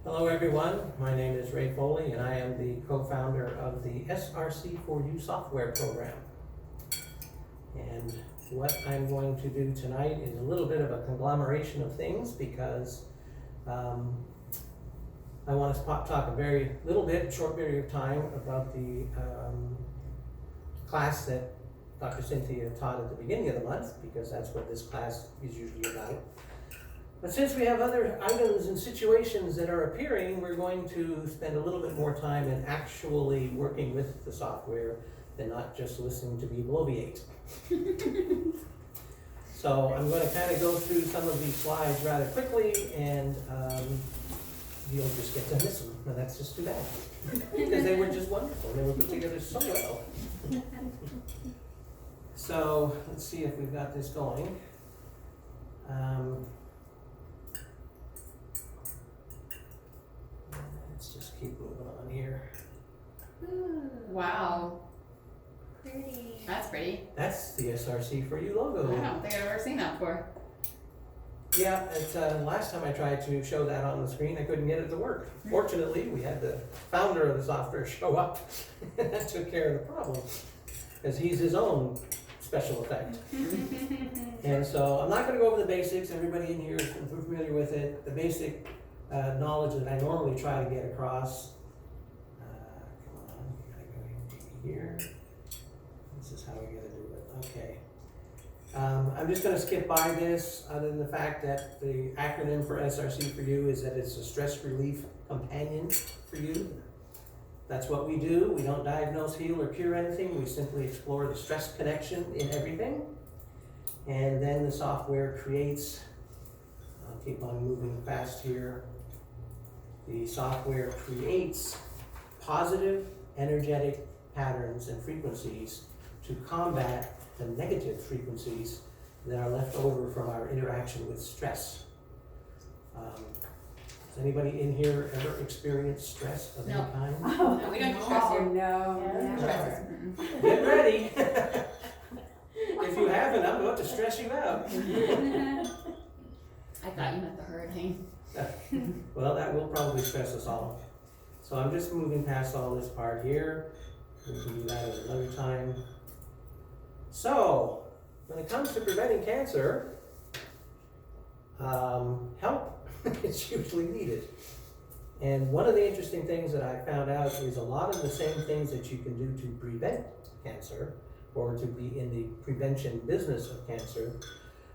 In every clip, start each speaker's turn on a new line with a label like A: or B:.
A: Hello everyone, my name is Ray Foley and I am the co-founder of the SRC4U software program. And what I'm going to do tonight is a little bit of a conglomeration of things because I want to talk a very short period of time about the class that Dr. Cynthia taught at the beginning of the month, because that's what this class is usually about. But since we have other items and situations that are appearing, we're going to spend a little bit more time in actually working with the software and not just listening to me bloviate. So I'm going to kind of go through some of these slides rather quickly, and you'll just get to miss them, and that's just too bad. Because they were just wonderful, they were put together so well. So let's see if we've got this going. Let's just keep moving on here.
B: Ooh, wow. Pretty. That's pretty.
A: That's the SRC4U logo.
B: I don't think I've ever seen that before.
A: Yeah, it's, last time I tried to show that on the screen, I couldn't get it to work. Fortunately, we had the founder of the software show up, and that took care of the problem, because he's his own special effect. And so I'm not going to go over the basics. Everybody in here is familiar with it. The basic knowledge that I normally try to get across. Come on, gotta go here. This is how we gotta do it. Okay. I'm just going to skip by this, other than the fact that the acronym for SRC4U is that it's a stress relief companion for you. That's what we do. We don't diagnose, heal, or cure anything. We simply explore the stress connection in everything. And then the software creates, I'll keep on moving fast here. The software creates positive energetic patterns and frequencies to combat the negative frequencies that are left over from our interaction with stress. Has anybody in here ever experienced stress of any kind?
B: No, we don't stress you.
C: No.
A: Get ready. If you haven't, I'm about to stress you out.
B: I thought you meant the hurricane.
A: Well, that will probably stress us all. So I'm just moving past all this part here. We can do that at another time. So, when it comes to preventing cancer, help is usually needed. And one of the interesting things that I found out is a lot of the same things that you can do to prevent cancer, or to be in the prevention business of cancer,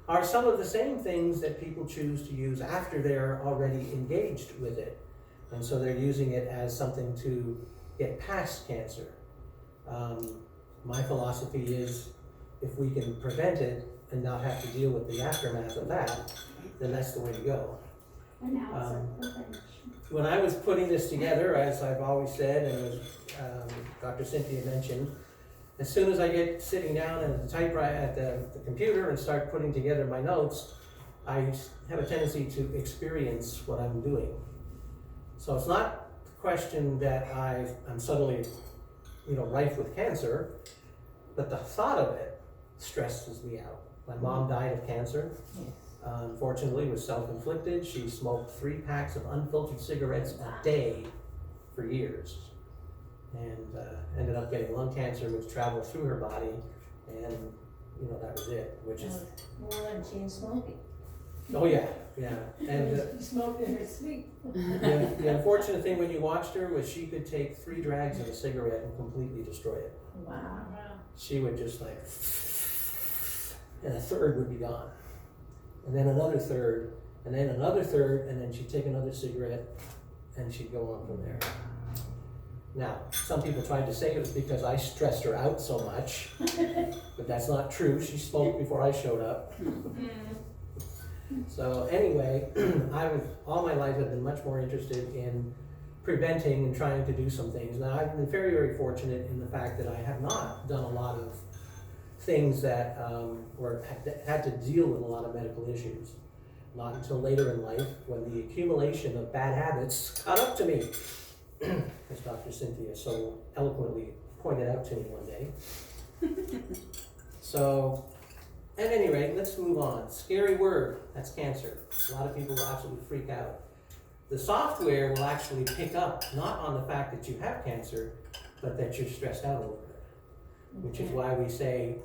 A: are some of the same things that people choose to use after they're already engaged with it. And so they're using it as something to get past cancer. My philosophy is, if we can prevent it and not have to deal with the aftermath of that, then that's the way to go.
C: And now it's like prevention.
A: When I was putting this together, as I've always said, and as Dr. Cynthia mentioned, as soon as I get sitting down at the typewriter at the computer and start putting together my notes, I have a tendency to experience what I'm doing. So it's not the question that I'm suddenly, rife with cancer, but the thought of it stresses me out. My mom died of cancer. Unfortunately, was self-inflicted. She smoked 3 packs of unfiltered cigarettes a day for years, and ended up getting lung cancer, which traveled through her body, and that was it. Which is
C: More than chain smoking.
A: oh yeah. And
C: She smoked in her sleep.
A: the unfortunate thing when you watched her was she could take 3 drags of a cigarette and completely destroy it.
C: Wow.
A: She would just and a third would be gone. And then another third, and then another third, and then she'd take another cigarette, and she'd go on from there. Now, some people tried to say it was because I stressed her out so much, but that's not true. She smoked before I showed up. So anyway, all my life I've been much more interested in preventing and trying to do some things. Now, I've been very, very fortunate in the fact that I have not done a lot of things that or had to deal with a lot of medical issues. Not until later in life, when the accumulation of bad habits caught up to me, as Dr. Cynthia so eloquently pointed out to me one day. So, at any rate, let's move on. Scary word, that's cancer. A lot of people will absolutely freak out. The software will actually pick up not on the fact that you have cancer, but that you're stressed out over it. Which is why we say,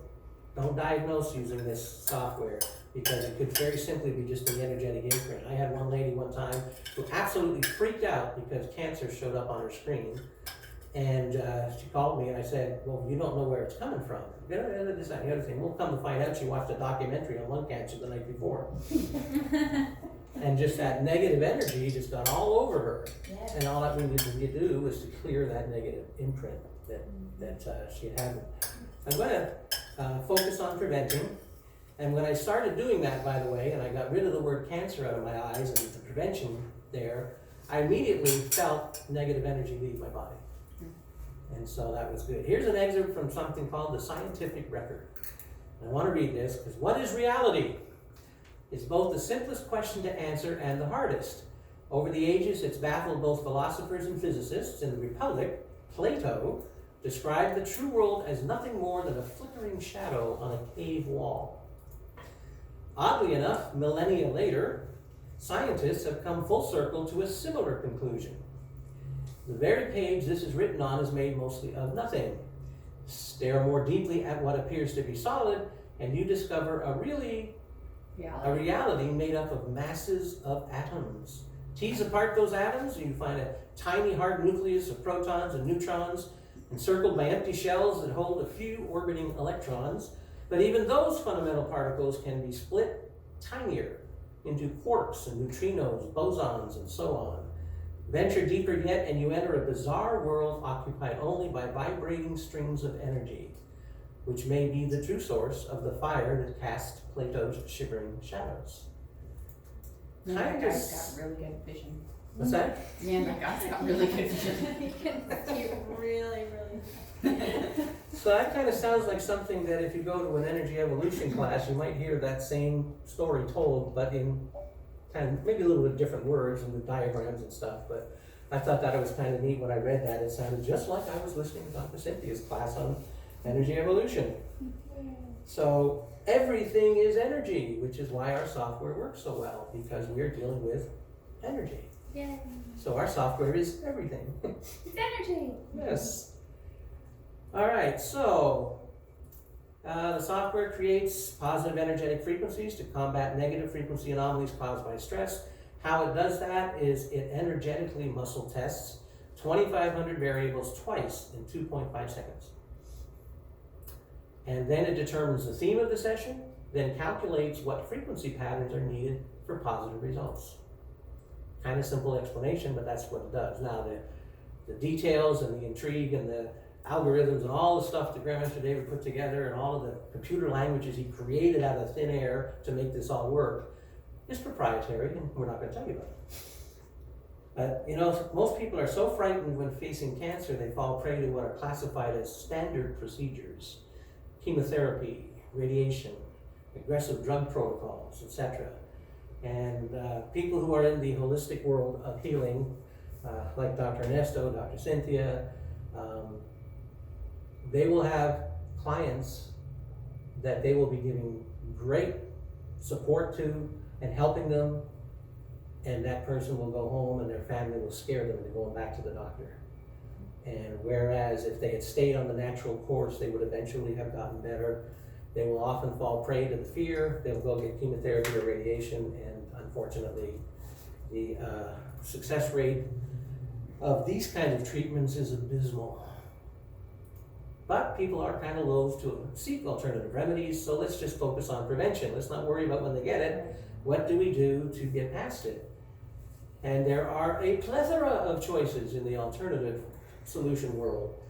A: don't diagnose using this software, because it could very simply be just an energetic imprint. I had one lady one time who absolutely freaked out because cancer showed up on her screen. And she called me and I said, well, you don't know where it's coming from. This, that, and the other thing. We'll come to find out she watched a documentary on lung cancer the night before. And just that negative energy just got all over her.
C: Yes.
A: And all that we need to do was to clear that negative imprint that she had. I'm going to focus on preventing. And when I started doing that, by the way, and I got rid of the word cancer out of my eyes and the prevention there, I immediately felt negative energy leave my body. And so that was good. Here's an excerpt from something called the Scientific Record. I want to read this because what is reality? It's both the simplest question to answer and the hardest. Over the ages, it's baffled both philosophers and physicists. In the Republic, Plato described the true world as nothing more than a flickering shadow on a cave wall. Oddly enough, millennia later, scientists have come full circle to a similar conclusion. The very page this is written on is made mostly of nothing. Stare more deeply at what appears to be solid, and you discover a reality made up of masses of atoms. Tease apart those atoms, and you find a tiny hard nucleus of protons and neutrons, encircled by empty shells that hold a few orbiting electrons. But even those fundamental particles can be split tinier into quarks and neutrinos, bosons, and so on. Venture deeper yet, and you enter a bizarre world occupied only by vibrating strings of energy, which may be the true source of the fire that cast Plato's shivering shadows.
B: That guy's got really good vision.
A: What's that?
B: Yeah, that guy's got really good vision.
C: You can see really.
A: So that kind of sounds like something that if you go to an energy evolution class, you might hear that same story told, but in kind of maybe a little bit different words and with diagrams and stuff. But I thought that it was kind of neat when I read that. It sounded just like I was listening to Dr. Cynthia's class on energy evolution. So everything is energy, which is why our software works so well, because we're dealing with energy.
C: Yay.
A: So our software is everything.
C: It's energy.
A: Yes. All right, so the software creates positive energetic frequencies to combat negative frequency anomalies caused by stress. How it does that is it energetically muscle tests 2,500 variables twice in 2.5 seconds. And then it determines the theme of the session, then calculates what frequency patterns are needed for positive results. Kind of simple explanation, but that's what it does. Now, the details and the intrigue and the algorithms and all the stuff that Grandmaster David put together and all of the computer languages he created out of thin air to make this all work is proprietary, and we're not going to tell you about it. But, you know, most people are so frightened when facing cancer, they fall prey to what are classified as standard procedures. Chemotherapy, radiation, aggressive drug protocols, etc. And people who are in the holistic world of healing, like Dr. Ernesto, Dr. Cynthia, they will have clients that they will be giving great support to and helping them, and that person will go home and their family will scare them into going back to the doctor. And whereas if they had stayed on the natural course, they would eventually have gotten better. They will often fall prey to the fear. They'll go get chemotherapy or radiation, and unfortunately, the success rate of these kinds of treatments is abysmal. But people are kind of loath to seek alternative remedies, so let's just focus on prevention. Let's not worry about when they get it. What do we do to get past it? And there are a plethora of choices in the alternative solution world.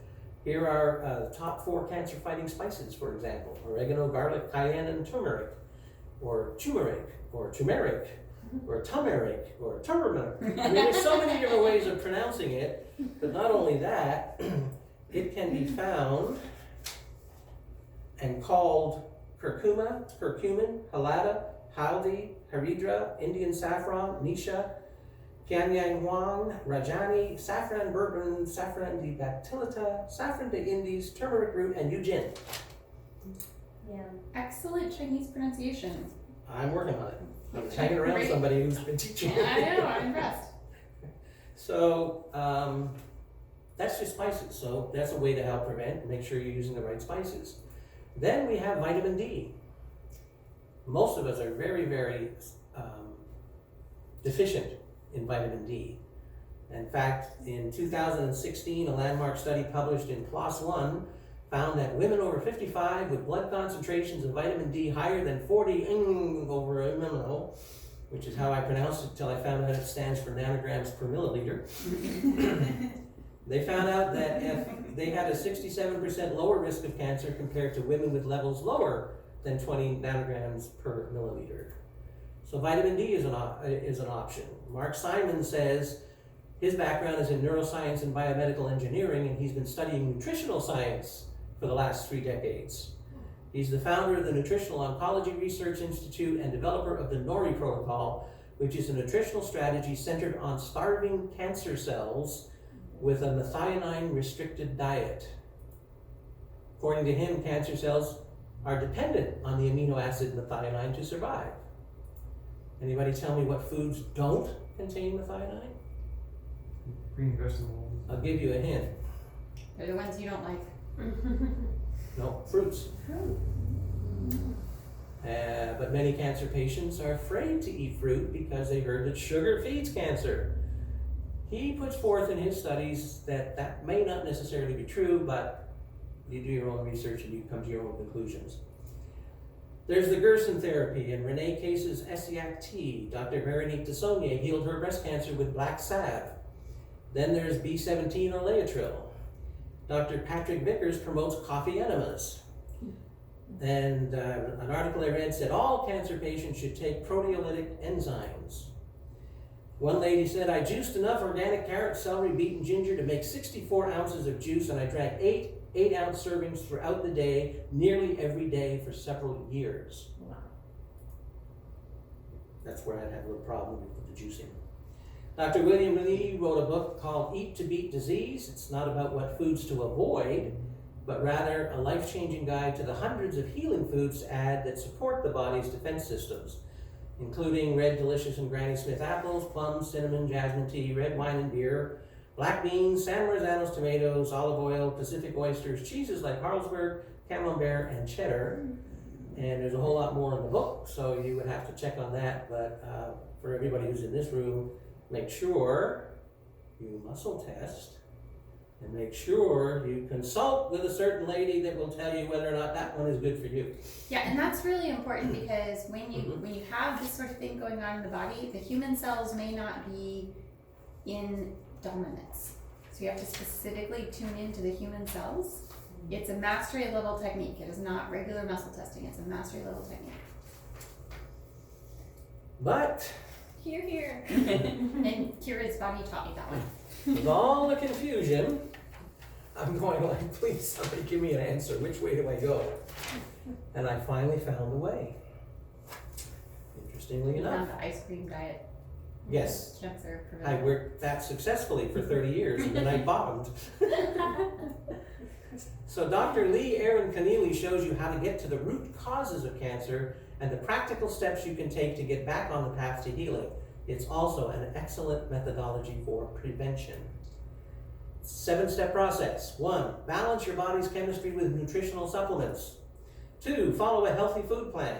A: Here are the top 4 cancer-fighting spices, for example: oregano, garlic, cayenne, and turmeric, or turmeric, or turmeric, or turmeric, or turmeric. I mean, there's so many different ways of pronouncing it, but not only that, it can be found and called curcumin, halada, haldi, haridra, Indian saffron, nisha, Pyanyang Huang, Rajani, saffron bourbon, saffron de bactylata, saffron de Indies, turmeric root, and yujin.
C: Yeah.
B: Excellent Chinese pronunciation.
A: I'm working on it. I was hanging around somebody who's been teaching.
B: I know, I'm impressed.
A: So, that's just spices. So that's a way to help prevent. Make sure you're using the right spices. Then we have vitamin D. Most of us are very, very deficient in vitamin D. In fact, in 2016, a landmark study published in PLOS One found that women over 55 with blood concentrations of vitamin D higher than 40 over a milliliter, which is how I pronounced it until I found out it stands for nanograms per milliliter. They found out that if they had a 67% lower risk of cancer compared to women with levels lower than 20 nanograms per milliliter. So vitamin D is an option. Mark Simon says his background is in neuroscience and biomedical engineering, and he's been studying nutritional science for the last 3 decades. He's the founder of the Nutritional Oncology Research Institute and developer of the NORI protocol, which is a nutritional strategy centered on starving cancer cells with a methionine-restricted diet. According to him, cancer cells are dependent on the amino acid methionine to survive. Anybody tell me what foods don't contain methionine?
D: Green vegetables.
A: I'll give you a hint.
B: They're the ones you don't like.
A: No, fruits. But many cancer patients are afraid to eat fruit because they heard that sugar feeds cancer. He puts forth in his studies that that may not necessarily be true, but you do your own research and you come to your own conclusions. There's the Gerson therapy and Renee Case's Essiac tea. Dr. Veronique Desaulniers healed her breast cancer with black salve. Then there's B17 or Laetrile. Dr. Patrick Vickers promotes coffee enemas. And an article I read said all cancer patients should take proteolytic enzymes. One lady said, I juiced enough organic carrot, celery, beet, and ginger to make 64 ounces of juice, and I drank 8-ounce servings throughout the day, nearly every day for several years.
C: Wow.
A: That's where I'd have a little problem with the juicing. Dr. William Lee wrote a book called Eat to Beat Disease. It's not about what foods to avoid, but rather a life-changing guide to the hundreds of healing foods to add that support the body's defense systems, including red, delicious, and Granny Smith apples, plums, cinnamon, jasmine tea, red wine and beer, black beans, San Marzano's tomatoes, olive oil, Pacific oysters, cheeses like Carlsberg, Camembert, and cheddar. And there's a whole lot more in the book, so you would have to check on that. But for everybody who's in this room, make sure you muscle test and make sure you consult with a certain lady that will tell you whether or not that one is good for you.
B: Yeah, and that's really important because when you have this sort of thing going on in the body, the human cells may not be in dominance. So you have to specifically tune into the human cells. It's a mastery level technique. It is not regular muscle testing. It's a mastery level technique.
A: But
C: Here.
B: And Kira's body taught me that one.
A: with all the confusion, I'm going like, please somebody give me an answer. Which way do I go? And I finally found a way. Interestingly
B: You
A: enough.
B: found the ice cream diet.
A: Yes.
B: Cancer
A: I
B: preventative.
A: worked that successfully for 30 years and then I bottomed. So Dr. Lee Aaron Keneally shows you how to get to the root causes of cancer and the practical steps you can take to get back on the path to healing. It's also an excellent methodology for prevention. 7-step process. 1, balance your body's chemistry with nutritional supplements. 2, follow a healthy food plan.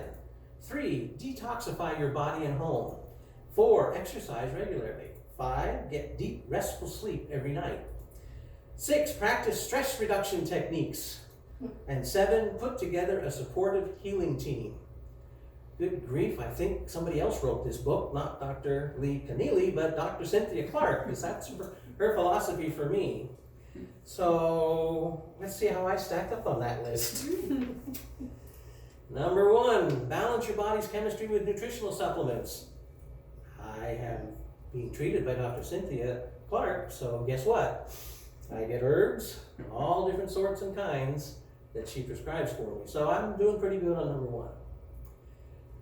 A: 3, detoxify your body and home. 4, exercise regularly. 5, get deep, restful sleep every night. 6, practice stress reduction techniques. And 7, put together a supportive healing team. Good grief, I think somebody else wrote this book, not Dr. Lee Keneally, but Dr. Cynthia Clark, because that's her philosophy for me. So let's see how I stack up on that list. Number 1, balance your body's chemistry with nutritional supplements. I have been treated by Dr. Cynthia Clark, so guess what? I get herbs, all different sorts and kinds that she prescribes for me. So I'm doing pretty good on number 1.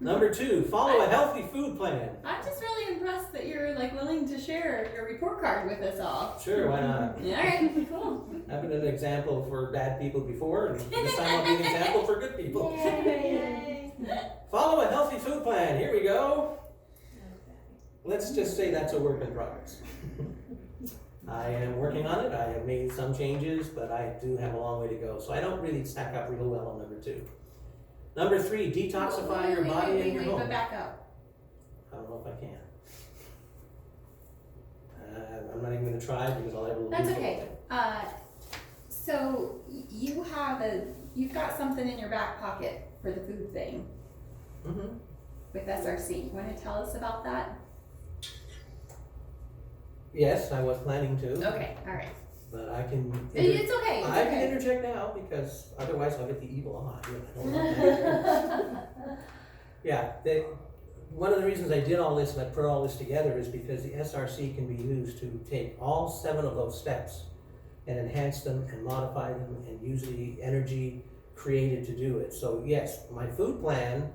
A: Number 2, follow a healthy food plan.
C: I'm just really impressed that you're like willing to share your report card with us all.
A: Sure, why not?
C: All right, cool.
A: I've been an example for bad people before, and this time I'll be an example for good people.
C: Yay.
A: Follow a healthy food plan. Here we go. Let's just say that's a work in progress. I am working on it. I have made some changes, but I do have a long way to go. So I don't really stack up real well on number 2. Number 3, detoxify your body and your home.
B: But back up.
A: I don't know if I can. I'm not even gonna try because I'll ever lose.
B: That's okay. So you've got something in your back pocket for the food thing
A: Mm-hmm.
B: with SRC. You wanna tell us about that?
A: Yes, I was planning to,
B: Okay, alright.
A: but I can.
B: It's okay, it's
A: I can
B: okay.
A: interject now because otherwise I'll get the evil eye. I don't want that. Yeah, one of the reasons I did all this and I put all this together is because the SRC can be used to take all 7 of those steps and enhance them and modify them and use the energy created to do it. So yes, my food plan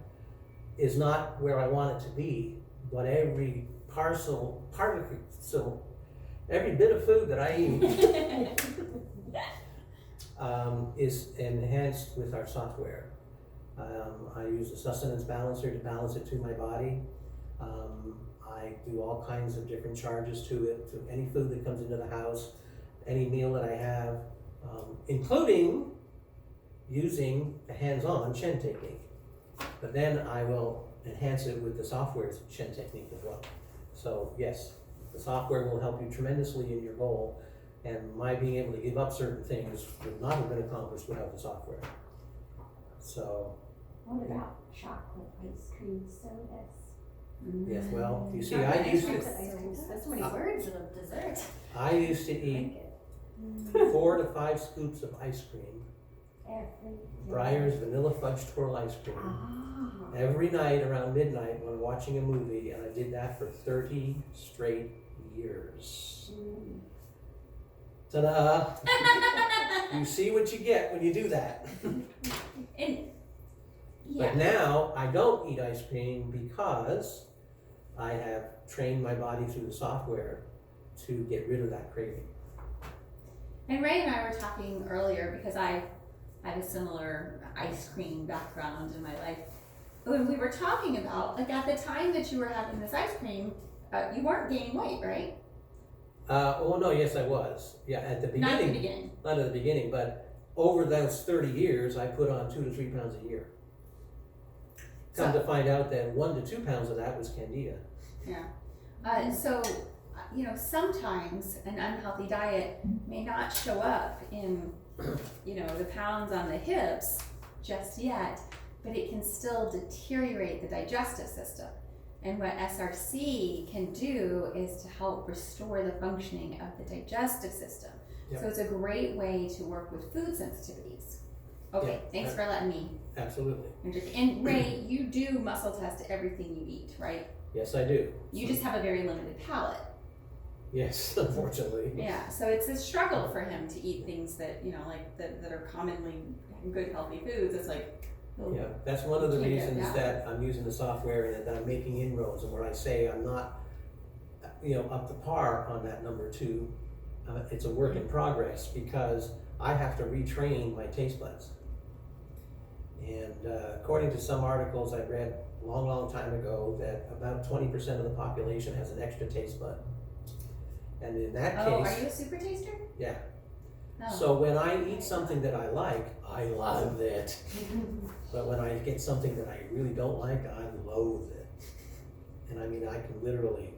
A: is not where I want it to be, but every every bit of food that I eat is enhanced with our software. I use a sustenance balancer to balance it to my body. I do all kinds of different charges to it, to any food that comes into the house, any meal that I have, including using the hands-on Shen technique. But then I will enhance it with the software's Shen technique as well. So yes, the software will help you tremendously in your goal, and my being able to give up certain things would not have been accomplished without the software. So,
E: What about chocolate ice cream sodas?
A: yes, well, you see,
E: Chocolate
A: I
E: ice
A: used
E: cream
A: to,
E: sodas. That's so many words in a dessert.
A: I used to eat
E: Drink
A: 4 to 5 scoops of ice cream,
E: every day.
A: Breyer's vanilla fudge twirl ice cream,
E: Ah.
A: every night around midnight when watching a movie, and I did that for 30 straight years.
E: Mm.
A: Ta-da! You see what you get when you do that.
B: And,
A: But now I don't eat ice cream because I have trained my body through the software to get rid of that craving.
B: And Ray and I were talking earlier because I had a similar ice cream background in my life. When we were talking about, like at the time that you were having this ice cream, you weren't gaining weight, right?
A: Oh no, yes I was. Yeah, at the
B: Not at the
A: beginning,
B: beginning.
A: not at the beginning, but over those 30 years, I put on 2 to 3 pounds a year. Come to find out that 1 to 2 pounds of that was candida.
B: Yeah. So, you know, sometimes an unhealthy diet may not show up in, you know, the pounds on the hips just yet, but it can still deteriorate the digestive system. And what SRC can do is to help restore the functioning of the digestive system.
A: Yep.
B: So it's a great way to work with food sensitivities. Okay,
A: Yeah.
B: thanks for letting me
A: Absolutely.
B: interject. And Ray, you do muscle test everything you eat, right?
A: Yes, I do.
B: You just have a very limited palate.
A: Yes, unfortunately.
B: Yeah, so it's a struggle for him to eat things that, you know, like that are commonly good, healthy foods. It's like, oh,
A: Yeah, that's one of the
B: Can't get
A: reasons
B: that.
A: that I'm using the software and that I'm making inroads, and where I say I'm not, you know, up to par on that number 2. It's a work in progress because I have to retrain my taste buds. And according to some articles I read a long time ago, that about 20% of the population has an extra taste bud. And in that
B: oh,
A: case,
B: are you a super taster?
A: yeah.
B: No.
A: So when I eat something that I like, I love it. But when I get something that I really don't like, I loathe it. And I mean, I can literally,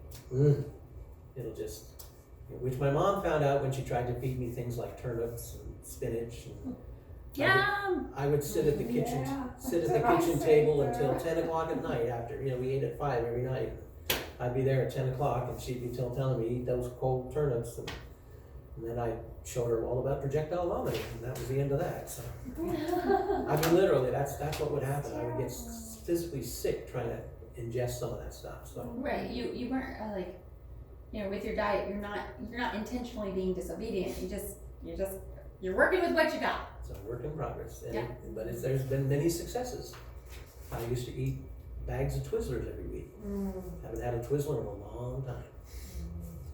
A: it'll just, which my mom found out when she tried to feed me things like turnips and spinach. And
B: Yum!
A: I would sit at the kitchen,
E: Yeah,
A: sit at
E: that's
A: the
E: what I
A: kitchen
E: say,
A: table
E: yeah.
A: until 10 o'clock at night after, you know, we ate at 5 every night. I'd be there at 10 o'clock and she'd be telling me, eat those cold turnips. And then I showed her all about projectile vomiting, and that was the end of that. So, I mean, literally, that's what would happen. I would get physically sick trying to ingest some of that stuff. So,
B: Right, you weren't like, you know, with your diet, you're not intentionally being disobedient. You're working with what you got.
A: it's a work in progress. And
B: Yeah.
A: but there's been many successes. I used to eat bags of Twizzlers every week. Haven't had a Twizzler in a long time.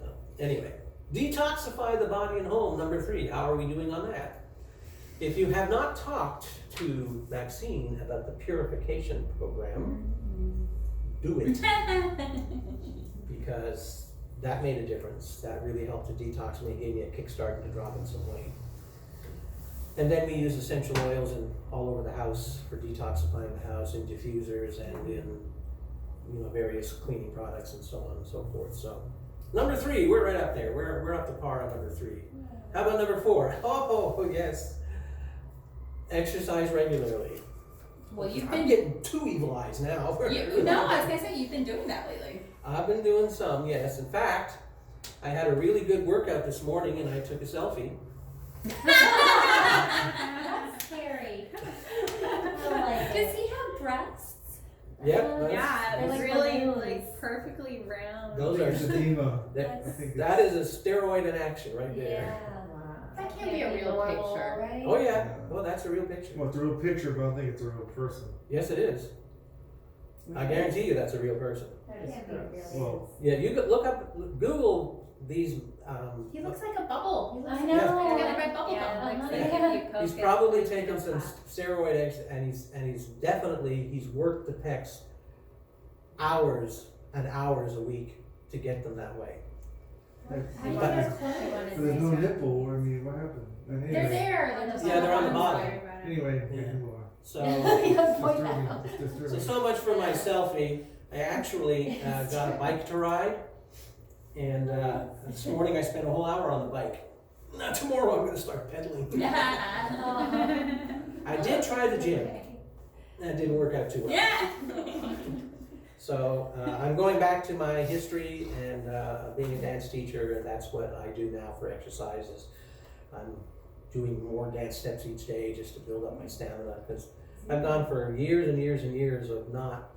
A: So, anyway, detoxify the body and home, number 3. How are we doing on that? If you have not talked to Maxine about the purification program, do it. Because that made a difference. That really helped to detox me, gave me a kickstart into dropping some weight. And then we use essential oils all over the house for detoxifying the house, in diffusers and in various cleaning products and so on and so forth. So number 3, we're right up there. We're up to par on number 3. How about number 4? Oh yes, exercise regularly.
B: Well,
A: I'm getting 2 evil eyes now.
B: no, I was gonna say you've been doing that lately.
A: I've been doing some, yes. In fact, I had a really good workout this morning and I took a selfie.
E: That's scary.
B: Does he have breasts?
A: Yep.
C: Yeah,
E: They're like
C: really
E: balloons.
C: like perfectly round.
A: Those are
D: Edema. I
A: that,
D: think
A: that is a steroid in action right there.
E: Yeah.
B: That can't be a real picture.
E: Right?
A: Oh yeah. Oh, that's a real picture.
D: Well, it's a real picture, but I don't think it's a real person.
A: Yes, it is. I guarantee you that's a real person.
E: That can't be real.
D: Well,
A: Yeah, you could look up, Google these.
B: He looks like a bubble.
E: I
B: He's
E: know.
B: got a red bubble
E: Yeah.
B: gum. Like,
E: Yeah.
A: He's probably taken some steroid and he's definitely worked the pecs hours and hours a week to get them that way.
E: How do you
A: But-
E: get
B: I
E: clothes?
B: wanna
D: there's
B: say
D: no
B: so.
D: nipple. I mean, what happened? And
B: They're
D: anyway,
B: there.
A: Yeah, they're on the bottom.
D: Anyway,
A: Yeah.
D: yeah. You are.
A: So,
E: Yeah, point
D: Disturbing.
E: out.
D: It's disturbing.
A: so much for my selfie. I actually got a bike to ride, and this morning I spent a whole hour on the bike. Now tomorrow I'm going to start pedaling. I did try the gym. That didn't work out too well.
B: Yeah.
A: So I'm going back to my history and being a dance teacher, and that's what I do now for exercises. I'm doing more dance steps each day just to build up my stamina, because I've gone for years and years and years of not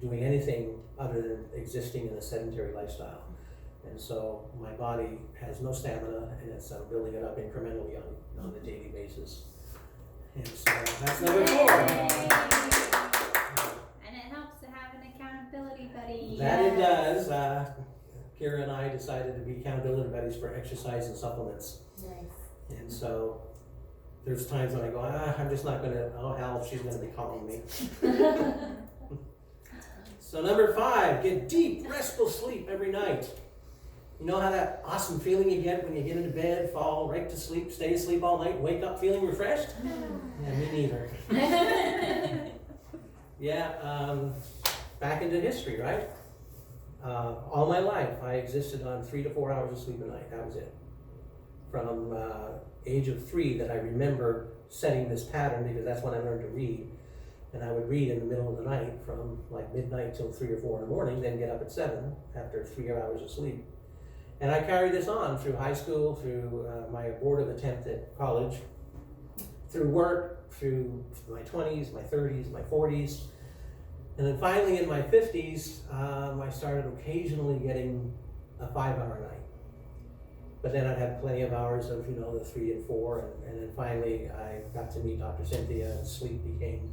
A: doing anything other than existing in a sedentary lifestyle. And so my body has no stamina, and I'm building it up incrementally on a daily basis. And so that's number 4.
C: And it helps to have an accountability buddy.
A: That it does. Kira and I decided to be accountability buddies for exercise and supplements.
E: Nice.
A: And so there's times when I go, I'm just not gonna, oh hell, she's gonna be calling me. So number 5, get deep, restful sleep every night. You know how that awesome feeling you get when you get into bed, fall right to sleep, stay asleep all night, wake up feeling refreshed? Yeah, me neither. Yeah, back into history, right? All my life, I existed on 3 to 4 hours of sleep a night. That was it. From age of 3 that I remember setting this pattern, because that's when I learned to read. And I would read in the middle of the night from like midnight till 3 or 4 in the morning, then get up at 7 after 3 hours of sleep. And I carried this on through high school, through my abortive attempt at college, through work, through my 20s, my 30s, my 40s. And then finally in my 50s, I started occasionally getting a 5-hour night. But then I'd have plenty of hours of, the 3 and 4. And then finally I got to meet Dr. Cynthia, and sleep became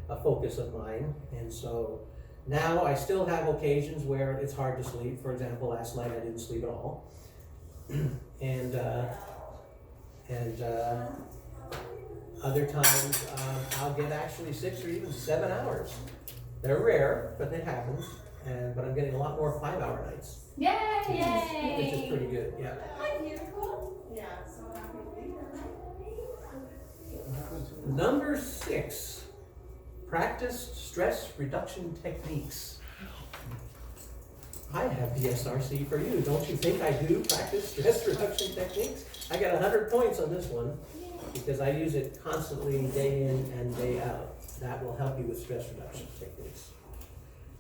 A: a focus of mine. And so now I still have occasions where it's hard to sleep. For example, last night I didn't sleep at all. and other times I'll get actually 6 or even 7 hours. They're rare, but it happens. But I'm getting a lot more 5-hour nights,
B: Yay!
A: which is pretty good. Yeah. Number 6, practice stress reduction techniques. I have the SRC4U. Don't you think I do practice stress reduction techniques? I got 100 points on this one because I use it constantly, day in and day out. That will help you with stress reduction techniques.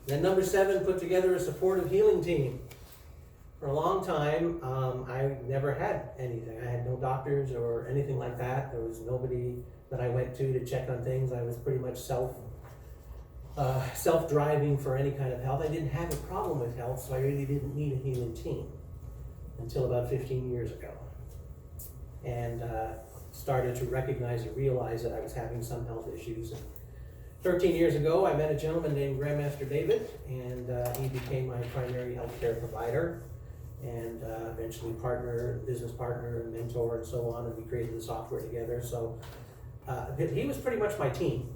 A: Then number 7, put together a supportive healing team. For a long time, I never had anything. I had no doctors or anything like that. There was nobody that I went to check on things. I was pretty much self-driving for any kind of health. I didn't have a problem with health, so I really didn't need a healing team until about 15 years ago. And started to recognize and realize that I was having some health issues. And 13 years ago, I met a gentleman named Grandmaster David, and he became my primary healthcare provider, and eventually business partner, and mentor, and so on, and we created the software together. So he was pretty much my team.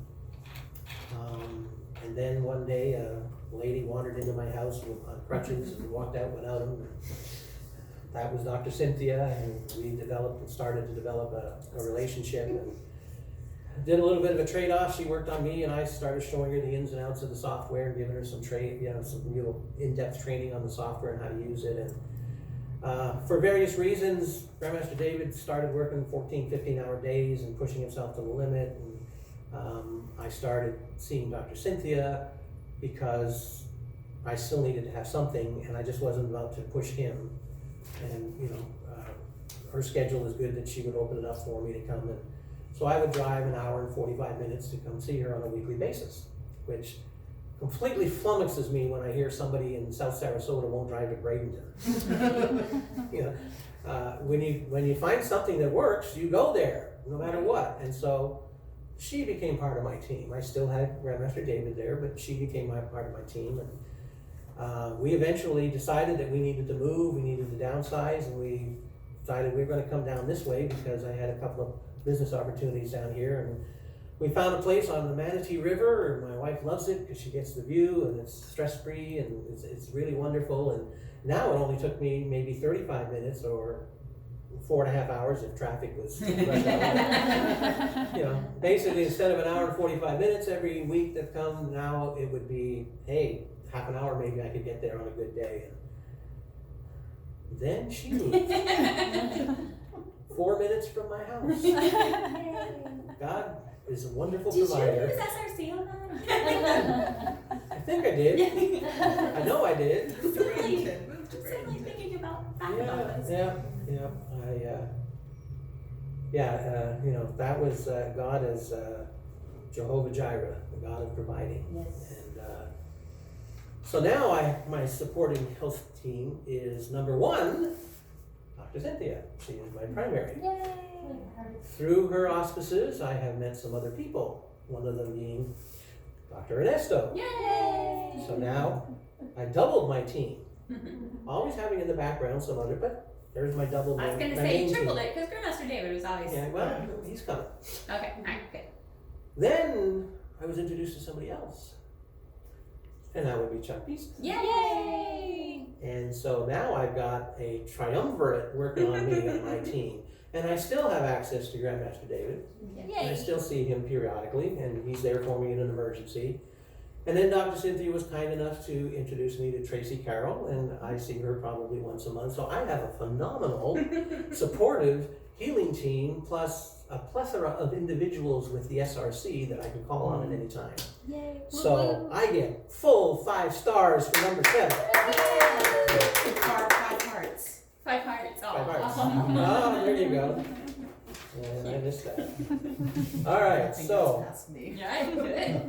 A: And then one day, a lady wandered into my house on crutches and walked out without them. That was Dr. Cynthia, and we developed and started to develop a relationship, and did a little bit of a trade-off. She worked on me, and I started showing her the ins and outs of the software and giving her some some real in-depth training on the software and how to use it. And for various reasons, Grandmaster David started working 14, 15-hour days and pushing himself to the limit. And I started seeing Dr. Cynthia because I still needed to have something, and I just wasn't about to push him. And her schedule is good that she would open it up for me to come, and so I would drive an hour and 45 minutes to come see her on a weekly basis, which completely flummoxes me when I hear somebody in South Sarasota won't drive to Bradenton. When you find something that works, you go there, no matter what. And so she became part of my team. I still had Grandmaster David there, but she became part of my team. And we eventually decided that we needed to move, we needed to downsize, and we decided we were going to come down this way because I had a couple of business opportunities down here, and we found a place on the Manatee River, and my wife loves it because she gets the view and it's stress-free and it's really wonderful. And now it only took me maybe 35 minutes or 4.5 hours if traffic was rushed hour. Basically instead of an hour and 45 minutes every week that come, now it would be, hey, half an hour maybe I could get there on a good day. And then she moved 4 minutes from my house. God is a wonderful provider.
C: Did you use SRC on that?
A: I think I did. I know I did.
C: Really? I'm suddenly thinking about that.
A: That was God as Jehovah Jireh, the God of providing.
E: Yes.
A: And so now my supporting health team is number one, Dr. Cynthia. She is my primary.
E: Yay!
A: Through her auspices, I have met some other people, one of them being Dr. Ernesto.
C: Yay!
A: So now I doubled my team. Always having in the background some other, but there's my double.
C: I was going to say you tripled it because Grandmaster David was always.
A: Yeah, well, he's coming.
C: Okay, alright, good.
A: Then I was introduced to somebody else. And that would be Chuck Beeson.
C: Yay!
A: And so now I've got a triumvirate working on me on my team. And I still have access to Grandmaster David. And I
C: Yay!
A: still see him periodically, and he's there for me in an emergency. And then Dr. Cynthia was kind enough to introduce me to Tracy Carroll, and I see her probably once a month. So I have a phenomenal, supportive healing team, plus a plethora of individuals with the SRC that I can call on at any time.
E: Yay!
A: So I get full 5 stars for number 7.
B: 5 hearts.
C: 5 hearts. Oh,
A: 5 hearts.
C: awesome.
A: Oh, there you go. And I missed that. All right, so
C: Yeah, good.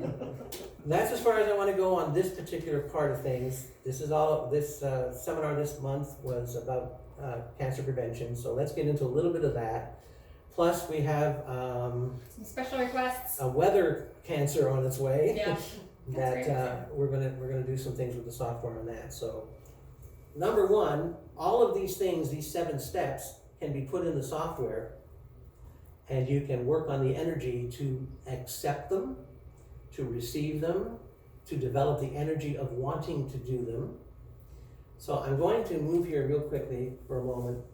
A: that's as far as I want to go on this particular part of things. This seminar this month was about cancer prevention, so let's get into a little bit of that. Plus, we have
C: Some special requests.
A: a weather cancer on its way.
C: Yeah.
A: that we're gonna do some things with the software on that. So, number one, all of these things, these 7 steps, can be put in the software, and you can work on the energy to accept them, to receive them, to develop the energy of wanting to do them. So I'm going to move here real quickly for a moment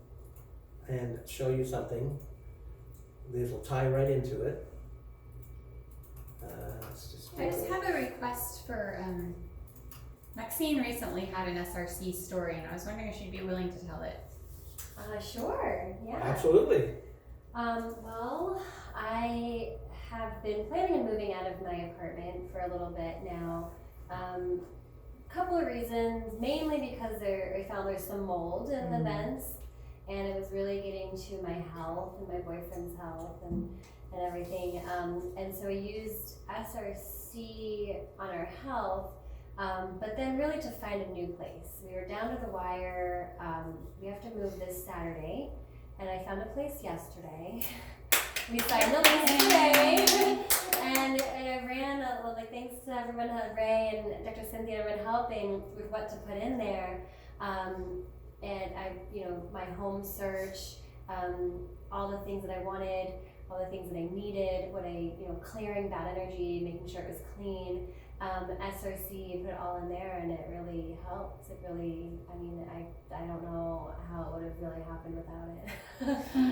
A: and show you something. This will tie right into it.
B: I just have a request for, Maxine recently had an SRC story, and I was wondering if she'd be willing to tell it.
E: Sure, yeah.
A: Absolutely.
E: Well, I have been planning on moving out of my apartment for a little bit now. Couple of reasons, mainly because I found there's some mold in the vents, and it was really getting to my health and my boyfriend's health and everything. And so I used SRC on our health, but then really to find a new place. We were down to the wire. We have to move this Saturday, and I found a place yesterday. We signed the lease today, and I ran, thanks to everyone, Ray and Dr. Cynthia, everyone helping with what to put in there. And I, my home search, all the things that I wanted, all the things that I needed, clearing bad energy, making sure it was clean. SRC, you put it all in there, and it really helps. It really, I mean, I don't know how it would have really happened without it.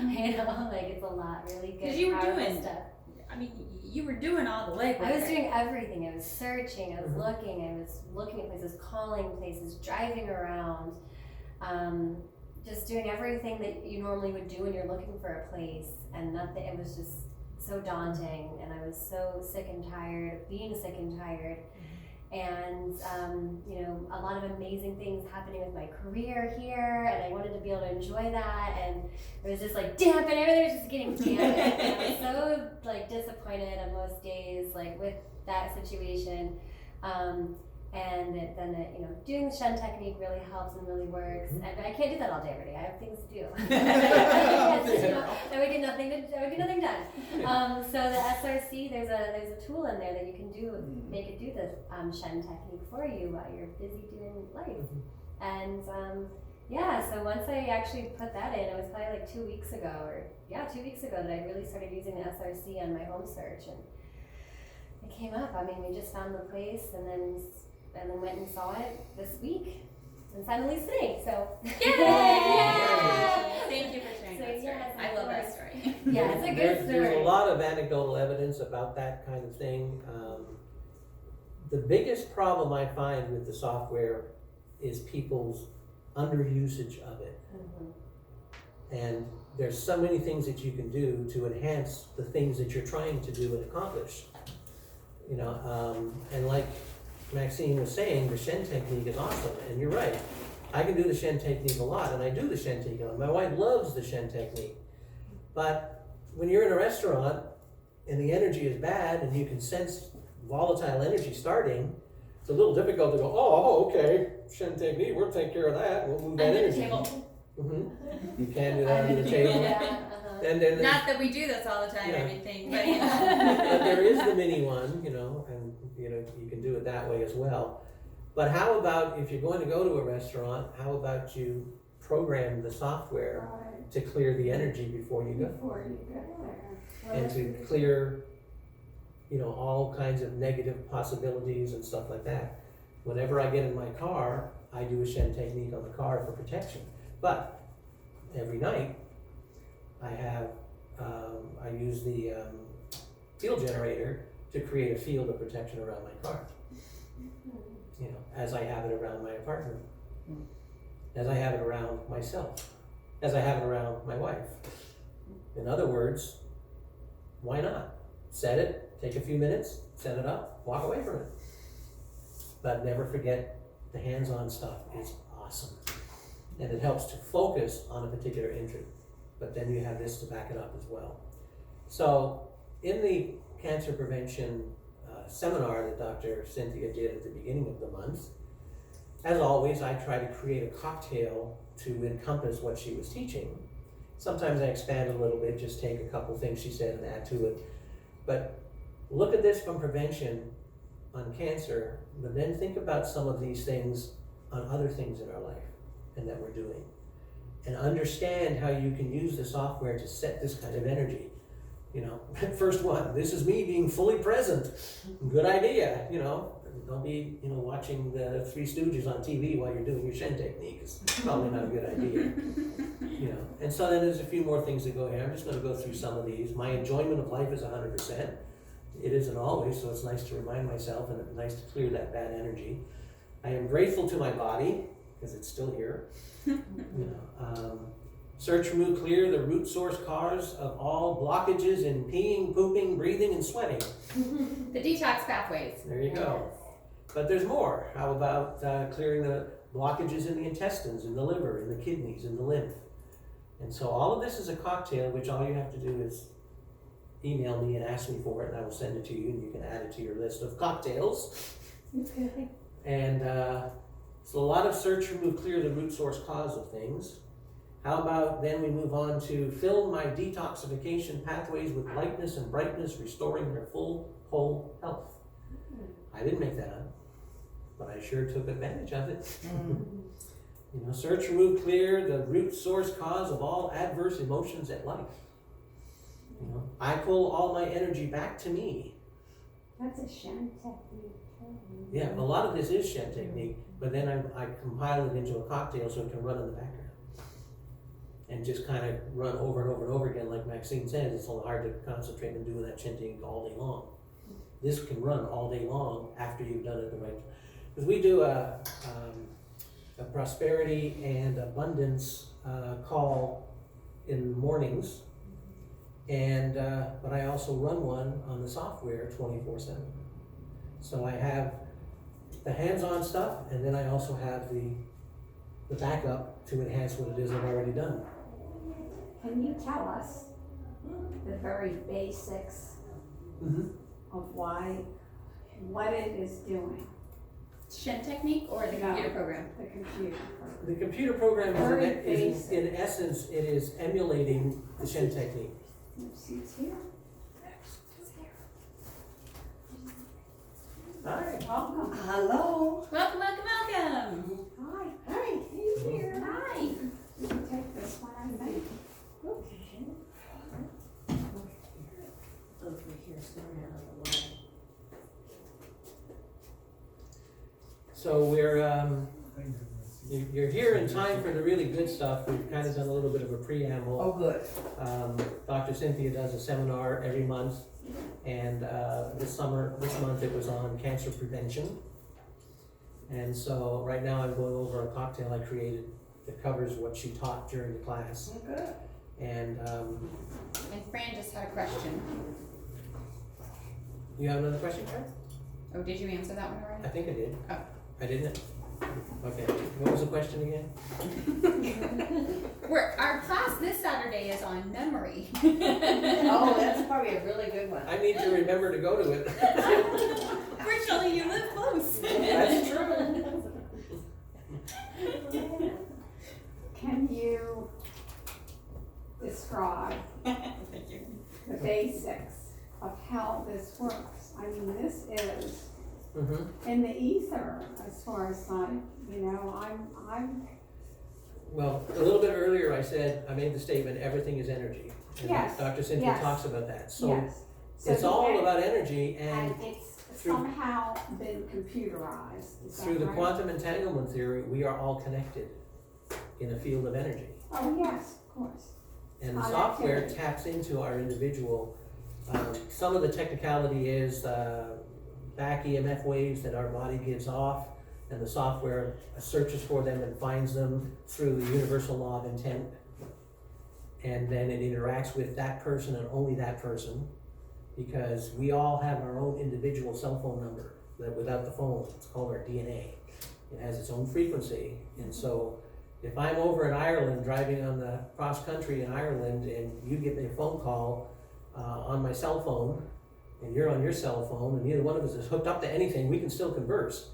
E: You know, like it's a lot really good.
C: 'Cause you were
E: powerful
C: doing
E: stuff.
C: I mean, you were doing all the legwork.
E: I was doing everything. I was searching, I was looking at places, calling places, driving around, just doing everything that you normally would do when you're looking for a place, and nothing. It was just so daunting, and I was so sick and tired of being sick and tired. And you know, a lot of amazing things happening with my career here, and I wanted to be able to enjoy that, and it was just like damp, and everything was just getting damp, and I was so like disappointed on most days, like with that situation. And then you know, doing the Shen technique really helps and really works. But I can't do that all day, every day. I have things to do. I would get nothing done. So the SRC, there's a tool in there that you can do, make it do the Shen technique for you while you're busy doing life. And yeah, so once I actually put that in, it was probably like 2 weeks ago, that I really started using the SRC on my home search, and it came up. I mean, we just found the place, and then went and saw it this week, and finally sitting. So
C: Yay! Thank you for sharing
E: So,
C: that story.
E: yes,
C: I love that
E: of
C: story.
E: yeah, it's a good story.
A: There's a lot of anecdotal evidence about that kind of thing. The biggest problem I find with the software is people's underusage of it. And there's so many things that you can do to enhance the things that you're trying to do and accomplish. You know, and like Maxine was saying, the Shen technique is awesome, and you're right. I can do the Shen technique a lot, and I do the Shen technique a lot. My wife loves the Shen technique. But when you're in a restaurant and the energy is bad and you can sense volatile energy starting, it's a little difficult to go, oh, okay, Shen technique, we'll take care of that, we'll move that
C: Under the
A: energy.
C: table.
A: You can do that under the table.
E: Yeah,
A: And then
C: Not that we do this all the time,
A: Yeah.
C: or anything, but you know.
A: but there is the mini one, you know, and you know, you can do it that way as well. But how about if you're going to go to a restaurant, how about you program the software to clear the energy before you go? And to clear, you know, all kinds of negative possibilities and stuff like that. Whenever I get in my car, I do a Shen technique on the car for protection. But every night, I have, I use the field generator to create a field of protection around my car. You know, as I have it around my apartment, as I have it around myself, as I have it around my wife. In other words, why not? Set it, take a few minutes, set it up, walk away from it. But never forget, the hands-on stuff is awesome. And it helps to focus on a particular interest. But then you have this to back it up as well. So in the cancer prevention seminar that Dr. Cynthia did at the beginning of the month, as always, I try to create a cocktail to encompass what she was teaching. Sometimes I expand a little bit, just take a couple things she said and add to it. But look at this from prevention on cancer, but then think about some of these things on other things in our life and that we're doing. And understand how you can use the software to set this kind of energy. You know, first one, this is me being fully present. Good idea, you know. Don't be, you know, watching the Three Stooges on TV while you're doing your Shen technique. It's probably not a good idea. You know, and so then there's a few more things that go here. I'm just going to go through some of these. My enjoyment of life is 100%. It isn't always, so it's nice to remind myself, and it's nice to clear that bad energy. I am grateful to my body, because it's still here. You know, search, remove, clear the root source cause of all blockages in peeing, pooping, breathing, and sweating.
B: The detox pathways.
A: There you go. But there's more. How about clearing the blockages in the intestines, in the liver, in the kidneys, in the lymph? And so all of this is a cocktail, which all you have to do is email me and ask me for it, and I will send it to you, and you can add it to your list of cocktails. And so a lot of search, remove, clear the root source cause of things. How about then we move on to fill my detoxification pathways with lightness and brightness, restoring their full, whole health. I didn't make that up, but I sure took advantage of it. You know, search, remove, clear the root source cause of all adverse emotions at life. You know, I pull all my energy back to me.
F: That's a Shen technique.
A: Yeah, a lot of this is Shen technique, but then I compile it into a cocktail so it can run in the background. And just kind of run over and over and over again, like Maxine says, it's a little hard to concentrate on doing that chanting all day long. This can run all day long after you've done it the right. Because we do a prosperity and abundance call in the mornings, and but I also run one on the software 24/7. So I have the hands-on stuff, and then I also have the backup to enhance what it is I've already done.
F: Can you tell us the very basics of what it is doing,
B: Shen technique or the
F: No.
B: computer program?
F: the computer?
A: The computer program
F: Very
A: is in essence, it is emulating the Shen technique.
F: Seats here.
A: Hi.
F: Welcome.
G: Hello.
B: Welcome, welcome, welcome.
F: Hi.
G: Hi. He's here.
B: Hi.
F: You can take this one, I think.
G: Okay. Over here, somewhere out of the way.
A: So we're you're here in time for the really good stuff. We've kind of done a little bit of a preamble.
G: Oh, good.
A: Dr. Cynthia does a seminar every month, and this month it was on cancer prevention. And so right now I'm going over a cocktail I created that covers what she taught during the class.
G: Oh, good.
A: And
B: And Fran just had a question.
A: you have another question, Fran?
B: Oh, did you answer that one already?
A: I think I did.
B: Oh.
A: I didn't? Okay. What was the question again?
B: Our class this Saturday is on memory.
G: Oh, that's probably a really good one.
A: I need to remember to go to it.
B: Fortunately, you live close.
A: That's true.
F: Can you describe
B: Thank you.
F: the basics of how this works? I mean, this is in the ether as far as I'm
A: Well, a little bit earlier I made the statement, everything is energy. And
F: Yes,
A: Dr. Cynthia
F: yes.
A: talks about that. So
F: yes. So
A: it's
F: the
A: all
F: en-
A: about energy, and
F: and it's
A: through-
F: somehow been computerized. Is that
A: through the
F: right?
A: quantum entanglement theory, we are all connected in a field of energy.
F: Oh, yes, of course.
A: And the software
F: Connectivity.
A: taps into our individual, some of the technicality is back EMF waves that our body gives off, and the software searches for them and finds them through the universal law of intent. And then it interacts with that person and only that person, because we all have our own individual cell phone number that without the phone, it's called our DNA. It has its own frequency, and so if I'm over in Ireland driving on the cross country in Ireland and you give me a phone call on my cell phone and you're on your cell phone and neither one of us is hooked up to anything, we can still converse.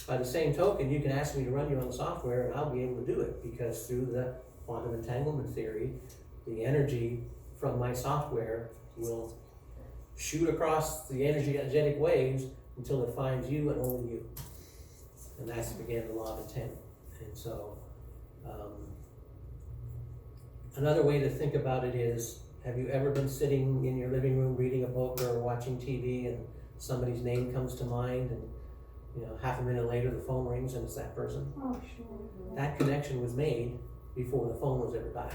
A: By the same token, you can ask me to run you on the software and I'll be able to do it, because through the quantum entanglement theory, the energy from my software will shoot across the energetic waves until it finds you and only you. And that's again the law of intent. And so another way to think about it is, have you ever been sitting in your living room reading a book or watching TV and somebody's name comes to mind, and half a minute later the phone rings and it's that person?
F: Oh, sure.
A: That connection was made before the phone was ever dialed.